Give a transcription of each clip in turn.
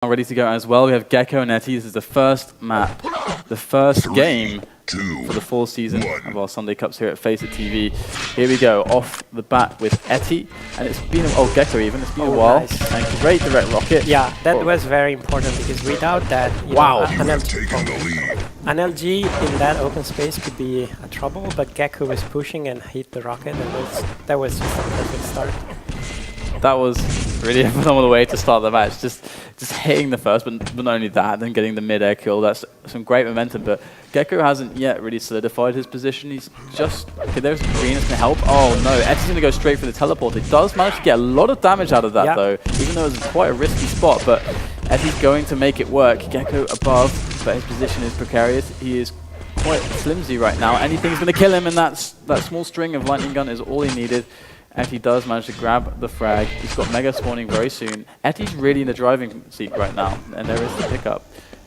Ready to go as well. We have GEKKO and Ettie. This is the first map, the first game for the fall season of our Sunday Cups here at FACEIT TV. Here we go, off the bat with Ettie, and it's been, GEKKO even, it's been a while. Nice. And great direct rocket. Yeah, that was very important because without that, an LG in that open space could be a trouble, but GEKKO was pushing and hit the rocket, and that was just a perfect start. That was really a phenomenal way to start the match. Just hitting the first, but not only that, then getting the mid-air kill. That's some great momentum, but GEKKO hasn't yet really solidified his position. He's just, okay, there's green that's going to help. Oh no, Ettie's going to go straight for the teleport. He does manage to get a lot of damage out of that though, even though it's quite a risky spot, but Ettie's going to make it work. GEKKO above, but his position is precarious. He is quite flimsy right now. Anything's going to kill him, and that small string of lightning gun is all he needed. Ettie does manage to grab the frag. He's got Mega spawning very soon. Ettie's really in the driving seat right now, and there is the pickup.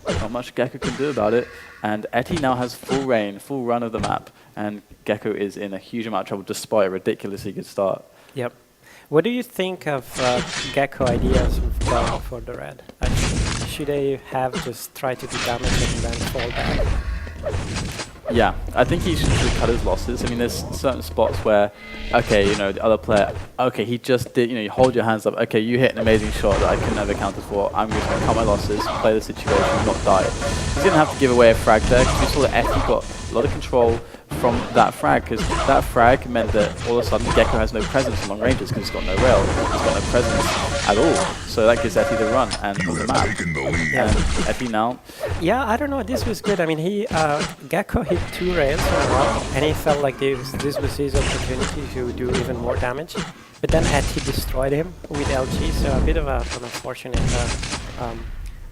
Not much GEKKO can do about it, and Ettie now has full reign, full run of the map, and GEKKO is in a huge amount of trouble despite a ridiculously good start. Yep. What do you think of GEKKO ideas for the red? Actually, should they have just tried to do damage and then fall back? Yeah, I think he should cut his losses. I mean, there's certain spots where, okay, you know, the other player, okay, he just did, you know, you hold your hands up, okay, you hit an amazing shot that I could never counter for, I'm just going to cut my losses, play the situation, not die. He's going to have to give away a frag there, because we saw that Ettie got a lot of control from that frag, because that frag meant that all of a sudden GEKKO has no presence in long ranges, because he's got no rail, he's got no presence at all. So that gives Ettie the run and the map. And Ettie now. Yeah, I don't know, this was good. I mean, GEKKO hit 2 rails in a row, and he felt like this was his opportunity to do even more damage. But then Ettie destroyed him with LG, so a bit of an unfortunate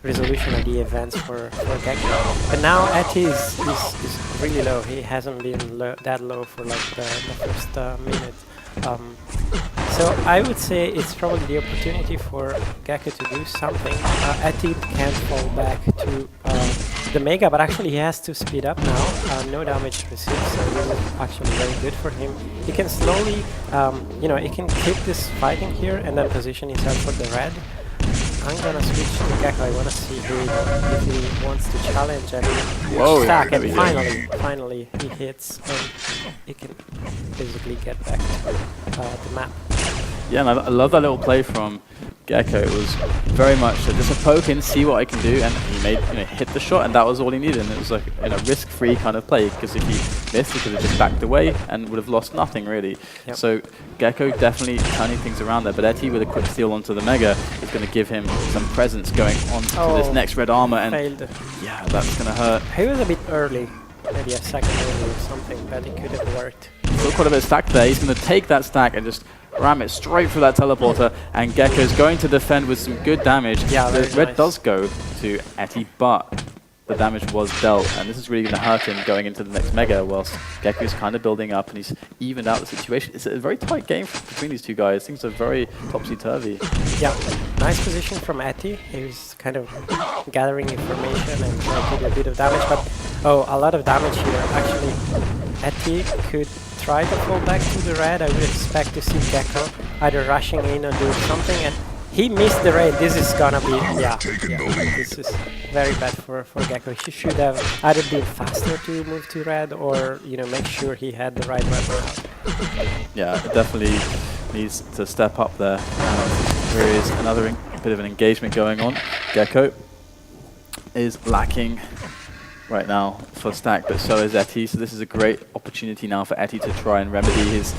resolution of the events for GEKKO. But now Ettie is really low. He hasn't been that low for like the first minute. So I would say it's probably the opportunity for GEKKO to do something. Ettie can fall back to the Mega, but actually he has to speed up now. No damage received, so this is actually very good for him. He can slowly, you know, he can keep this fighting here and then position himself for the red. I'm gonna switch to GEKKO. I wanna see if he wants to challenge and stack, and finally he hits and he can basically get back to the map. Yeah, and I love that little play from GEKKO. It was very much just a poke in, see what I can do, and he made, you know, hit the shot, and that was all he needed. And it was like a risk-free kind of play, because if he missed, he could have just backed away and would have lost nothing really. Yep. So GEKKO definitely turning things around there, but Ettie with a quick steal onto the Mega is going to give him some presence going on to this next red armor, and yeah, that's going to hurt. He was a bit early, maybe a second early or something, but it could have worked. Still quite a bit of stack there. He's going to take that stack and just ram it straight through that teleporter, and GEKKO is going to defend with some good damage. Yeah, the red does go to Ettie, but the damage was dealt, and this is really going to hurt him going into the next Mega, whilst GEKKO is kind of building up and he's evened out the situation. It's a very tight game between these two guys. Things are very topsy-turvy. Yeah, nice position from Ettie. He was kind of gathering information and trying to do a bit of damage, but a lot of damage here. Actually, Ettie could try to fall back to the red. I would expect to see GEKKO either rushing in or doing something, and he missed the raid. This is gonna be, this is very bad for GEKKO. He should have either been faster to move to red, or, you know, make sure he had the right weapon out. Yeah, it definitely needs to step up there. There is another bit of an engagement going on. GEKKO is lacking right now for stack, but so is Ettie, so this is a great opportunity now for Ettie to try and remedy his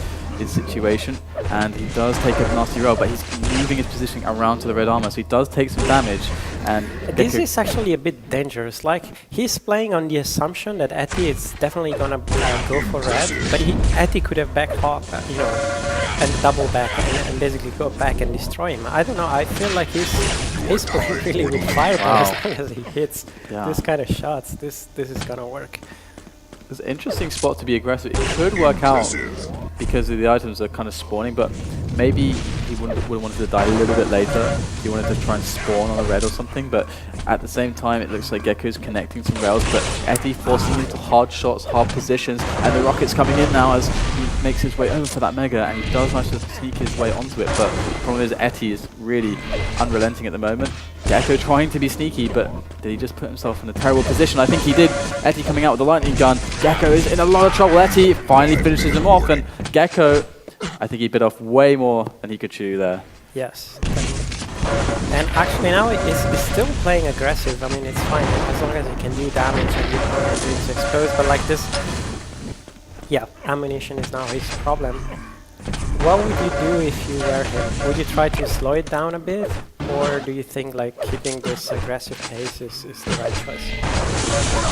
situation, and he does take a nasty roll, but he's moving his positioning around to the red armor, so he does take some damage. And this is actually a bit dangerous. Like, he's playing on the assumption that Ettie is definitely gonna go for red, but Ettie could have backed off, you know, and double back and basically go back and destroy him. I don't know, I feel like he's playing really with firepower as long as he hits this kind of shots. This is gonna work. It's an interesting spot to be aggressive. It could work out because the items are kind of spawning, but maybe he would have wanted to die a little bit later. He wanted to try and spawn on a red or something, but at the same time it looks like GEKKO is connecting some rails, but Ettie forcing him to hard shots, hard positions, and the rocket's coming in now as he makes his way over for that Mega, and he does manage to sneak his way onto it, but the problem is Ettie is really unrelenting at the moment. GEKKO trying to be sneaky, but did he just put himself in a terrible position? I think he did. Ettie coming out with the lightning gun. GEKKO is in a lot of trouble. Ettie finally finishes him off, and GEKKO, I think he bit off way more than he could chew there. Yes. And actually now he's still playing aggressive. I mean, it's fine as long as he can do damage and he's exposed. But like this, yeah, ammunition is now his problem. What would you do if you were him? Would you try to slow it down a bit? Or do you think like keeping this aggressive pace is the right choice?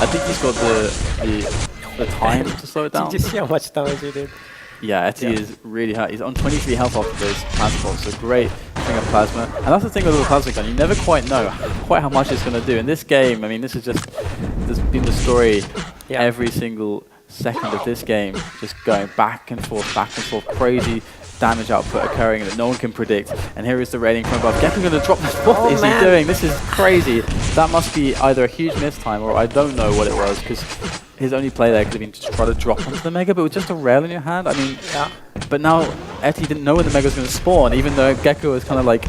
I think he's got the time to slow it down. Did you see how much damage he did? Yeah, Ettie is really hurt. He's on 23 health after those plasma, so great string of plasma. And that's the thing with the plasma gun, you never quite know quite how much it's going to do. In this game, I mean, this has been the story every single second of this game, just going back and forth, crazy damage output occurring that no one can predict. And here is the rating from above. GEKKO going to drop this. What is he doing? This is crazy. That must be either a huge mistime or I don't know what it was, because his only play there could have been to try to drop onto the Mega, but with just a rail in your hand, I mean, but now Ettie didn't know when the Mega was going to spawn, even though GEKKO was kind of like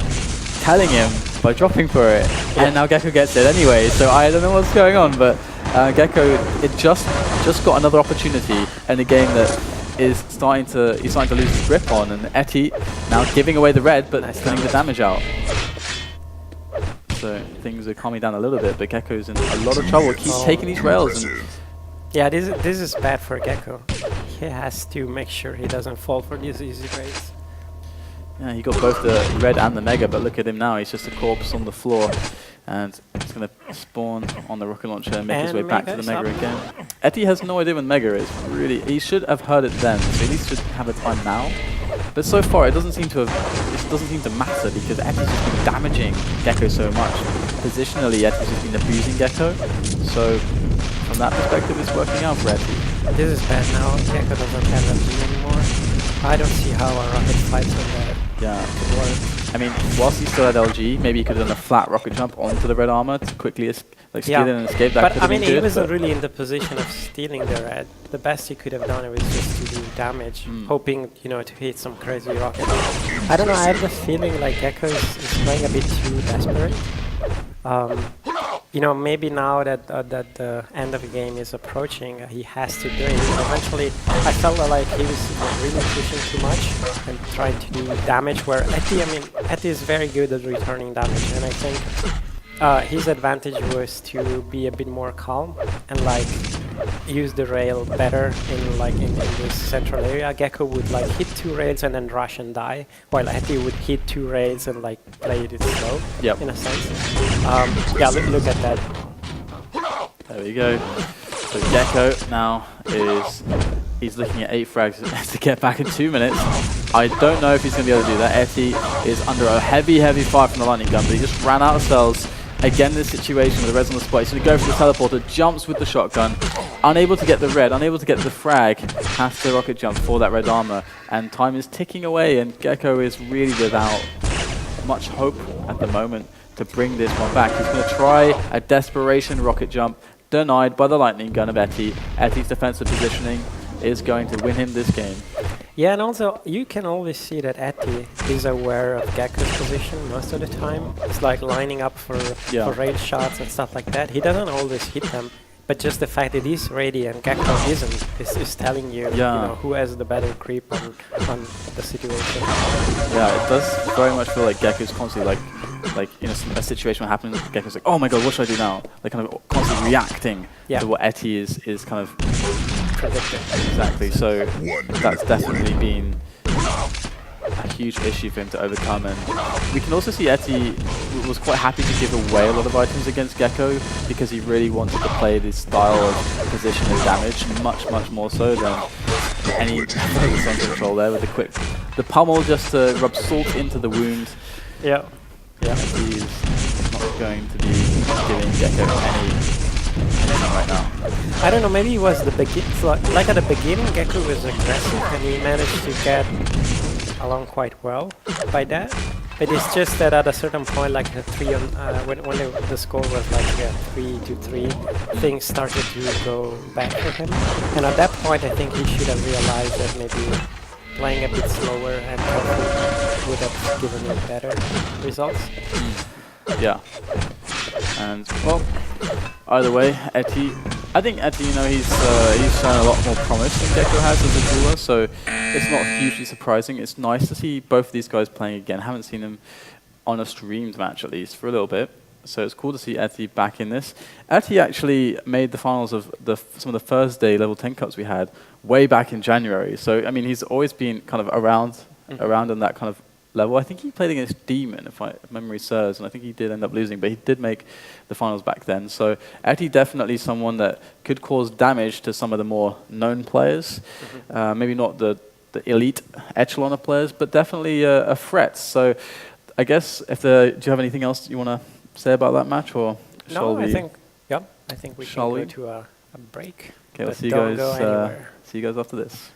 telling him by dropping for it, and now GEKKO gets it anyway, so I don't know what's going on, but GEKKO, it just got another opportunity in a game that is starting to lose his grip on, and Ettie now giving away the red, but putting the damage out. So things are calming down a little bit, but GEKKO's in a lot of trouble, keeps taking these rails. And yeah, this is bad for GEKKO. He has to make sure he doesn't fall for these easy raids. Yeah, he got both the red and the Mega, but look at him now, he's just a corpse on the floor. And he's going to spawn on the rocket launcher and make his way back to the Mega again. Ettie has no idea when Mega is, really. He should have heard it then, so at least should have the time now. But so far, it doesn't seem to matter, because Ettie's just been damaging GEKKO so much. Positionally, Ettie's just been abusing GEKKO, so from that perspective, it's working out for Ettie. This is bad now. GEKKO doesn't have LG anymore. I don't see how a rocket fights with that. Yeah, could work. I mean, whilst he still had LG, maybe he could have done a flat rocket jump onto the red armor to quickly steal in and escape. That but I mean, he wasn't really in the position of stealing the red. The best he could have done was just to do damage, hoping, you know, to hit some crazy rocket. I don't know, I have the feeling like GEKKO is playing a bit too desperate. You know, maybe now that the end of the game is approaching, he has to do it. Eventually, I felt like he was really pushing too much and trying to do damage, where Ettie is very good at returning damage, and I think his advantage was to be a bit more calm and like use the rail better in this central area. GEKKO would like hit 2 rails and then rush and die, while Ettie would hit 2 rails and like play it slow, in a sense. Yeah, look at that. There we go. So GEKKO now he's looking at 8 frags to get back in 2 minutes. I don't know if he's going to be able to do that. Ettie is under a heavy fire from the lightning gun, but he just ran out of cells. Again, this situation with the red's on the spot. He's going to go for the teleporter, jumps with the shotgun, unable to get the red, unable to get the frag, has to rocket jump for that red armor, and time is ticking away, and GEKKO is really without much hope at the moment to bring this one back. He's going to try a desperation rocket jump, denied by the lightning gun of Ettie. Ettie's defensive positioning is going to win him this game. Yeah, and also you can always see that Ettie is aware of GEKKO's position most of the time. It's like lining up for rail shots and stuff like that. He doesn't always hit them, but just the fact that he's ready and GEKKO isn't is telling you, you know, who has the better creep on the situation. Yeah, it does very much feel like GEKKO's constantly like in a situation happens, GEKKO's like, oh my god, what should I do now? Like kind of constantly reacting to what Ettie is kind of predicting. Exactly. So that's definitely been a huge issue for him to overcome, and we can also see Ettie was quite happy to give away a lot of items against GEKKO because he really wanted to play this style of position and damage much more so than any focus on control there with the pummel just to rub salt into the wound. Yeah. He's not going to be giving GEKKO anything right now. I don't know, maybe it was the beginning. Like at the beginning, GEKKO was aggressive and he managed to get along quite well by that. But it's just that at a certain point, like the when the score was like 3-3, things started to go back for him. And at that point, I think he should have realized that maybe playing a bit slower and would have given him better results. Yeah. And well, either way, Ettie. I think Ettie, you know, he's shown a lot more promise than GEKKO has as a jeweler, so it's not hugely surprising. It's nice to see both of these guys playing again. Haven't seen them on a streamed match at least for a little bit, so it's cool to see Ettie back in this. Ettie actually made the finals of some of the first day level 10 cups we had way back in January. So I mean, he's always been kind of around in that kind of level. I think he played against Demon, if memory serves, and I think he did end up losing, but he did make the finals back then. So Ettie definitely someone that could cause damage to some of the more known players. Maybe not the elite echelon of players, but definitely a threat. So I guess do you have anything else you want to say about that match, or shall we? I think we can go to a break. Okay, we'll see you guys. See you guys after this.